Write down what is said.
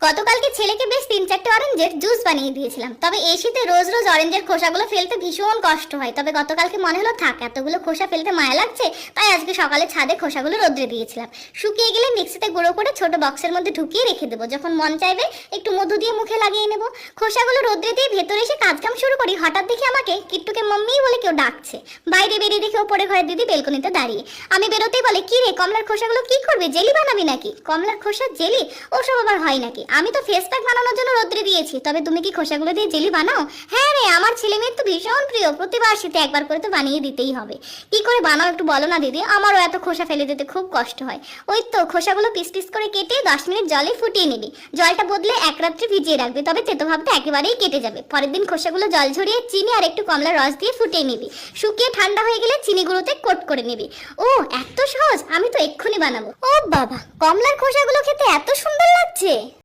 গতকালকে ছেলেকে বেশ 3-4টে অরেঞ্জের জুস বানিয়ে দিয়েছিলাম। তবে এই শীতে রোজ রোজ অরেঞ্জের খোসাগুলো ফেলতে ভীষণ কষ্ট হয়। তবে গতকালকে মনে হলো থাক, এতগুলো খোসা ফেলতে মায়া লাগছে, তাই আজকে সকালে ছাদে খোসাগুলো রোদ্রে দিয়েছিলাম। শুকিয়ে গেলে মিক্সিতে গুঁড়ো করে ছোট বক্সের মধ্যে ঢুকিয়ে রেখে দেবো। যখন মন চাইবে একটু মধু দিয়ে মুখে লাগিয়ে নেব। খোসাগুলো রোদ্রে দিয়ে ভেতরে এসে কাজকাম শুরু করি, হঠাৎ দেখি আমাকে কিট্টুকে মাম্মি বলে কেউ ডাকছে। বাইরে বেরিয়ে দেখি ওপরে ঘরের দিদি বেলকনিতে দাঁড়িয়ে। আমি বেরোতেই বলে, কি রে কমলার খোসাগুলো কি করবে, জেলি বানাবি নাকি? কমলার খোসা জেলি? ওসব আবার হয় নাকি? আমি তো ফেস প্যাক বানানোর জন্য রোদ্রে দিয়েছি। তবে তুমি কি খোসাগুলো দিয়ে জেলি বানাও? হ্যাঁ রে, আমার ছেলে মেয়ের তো ভীষণ প্রিয়, প্রতিবার শীতে একবার করে তো বানিয়ে দিতেই হবে। কি করে বানাও একটু বলো না দিদি, আমারও এত খোসা ফেলে দিতে খুব কষ্ট হয়। ওই তো খোসাগুলো পিস পিস করে কেটে 10 মিনিট জলে ফুটিয়ে নিবি। জলটা বদলে এক রাত্রে ভিজিয়ে রাখবি, তবে তেতো ভাবটা একেবারেই কেটে যাবে। পরের দিন খোসাগুলো জল ঝরিয়ে চিনি আর একটু কমলার রস দিয়ে ফুটিয়ে নিবি। শুকিয়ে ঠান্ডা হয়ে গেলে চিনি গুঁড়োতে কোট করে নিবি। ও এত সহজ, আমি তো এক্ষুনি বানাবো। ও বাবা, কমলার খোসাগুলো খেতে এত সুন্দর লাগছে।